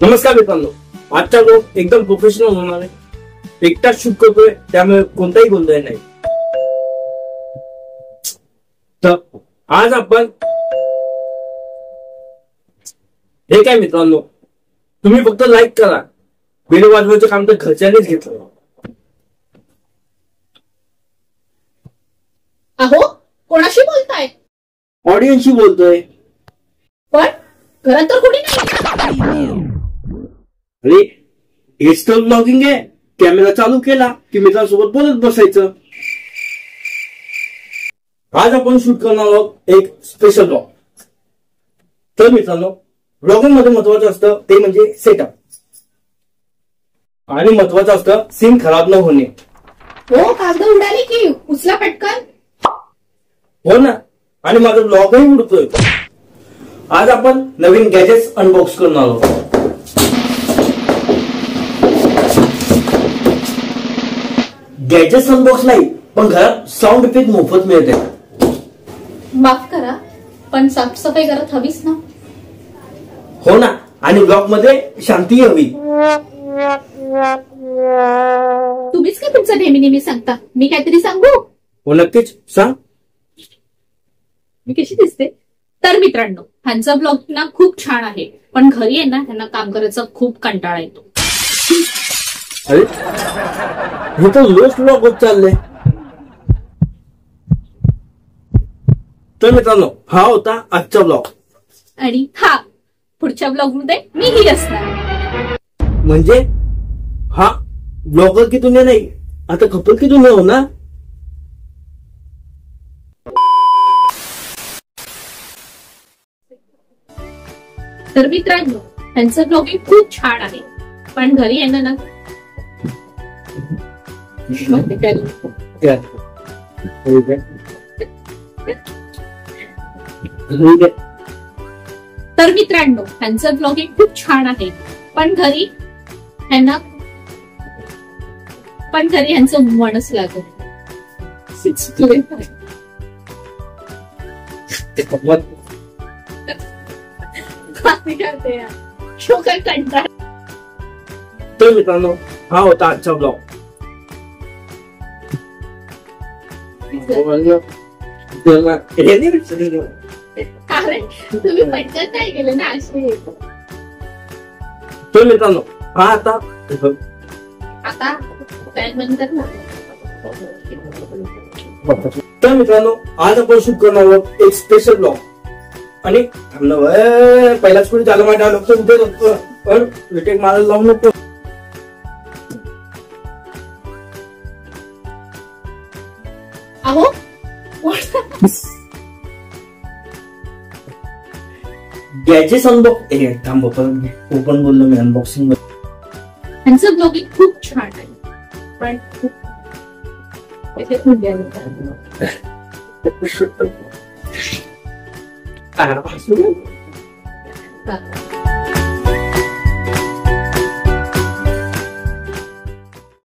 नमस्कार मित्रांनो, आजचा लोक एकदम प्रोफेशनल होणार आहे. एकटाच शूट करतोय, त्यामुळे कोणताही गोंधळ नाही. तर आज आपण हे काय मित्रांनो, तुम्ही फक्त लाईक करा. व्हिडिओ वाजवायचं काम तर घरच्यांनीच घेतलं. अहो, कोणाशी बोलताय? ऑडियन्सशी बोलतोय. पण घरात तर कोणी नाही. अरे हेच तर ब्लॉगिंग आहे. कॅमेरा चालू केला की मित्रांसोबत बोलत बसायचं. आज आपण शूट करणार आहोत एक स्पेशल ब्लॉग. तर मित्रांनो, ब्लॉगिंग मध्ये महत्वाचं असतं ते म्हणजे सेटअप, आणि महत्वाचं असतं सीन खराब न होणे. हो, कागद उडाली की उचला पटकन. हो ना, आणि माझा ब्लॉगही उडतोय. आज आपण नवीन गॅजेट्स अनबॉक्स करणार आहोत. गॅजेट्स अनबॉक्स नाही, पण घरात साऊंड इफेक्ट मोफत मिळते. माफ करा, पण साफसफाई करत हवीच ना. हो ना, आणि ब्लॉग मध्ये शांती हवी. तुम्हीच काय तुमचं नेहमी सांगता, मी काहीतरी सांगू? हो नक्कीच, सांग. मी कशी दिसते? तर मित्रांनो, ह्यांचा ब्लॉग ना खूप छान आहे, पण घरी आहे ना ह्यांना काम करायचा खूप कंटाळा येतो. अरे हे तर रोज ब्लॉग होत चाललंय. तर मित्रांनो, हा होता आजचा ब्लॉग. आणि हा पुढच्या ब्लॉग मध्ये मीही असणार. म्हणजे हा ब्लॉगर की दुनिया नाही, आता कपल की दुनिया हो ना. तर मित्रांनो, ह्यांचं ब्लॉगिंग खूप छान आहे, पण घरी येणं ना तर मित्रांनो, ह्यांचं ब्लॉगिंग खूप छान आहे, पण घरी ह्यांचं मनच लागत. तर मित्रांनो, हा होता आजचा ब्लॉग. अरे तुम्ही पटकन काय केलं ना असे. तर मित्रांनो, हा आता तर मित्रांनो, आज आपण शूट करणार आहोत एक स्पेशल ब्लॉग. आणि पहिलाच कोणी झालं माझ्या रिटेक मारायला लावू नको. अहो गॅजेट्स अनबॉक्स थांब ओपन बोललो मी अनबॉक्सिंग. ह्यांचं ब्लॉगिंग खूप छान आहे, पण खूप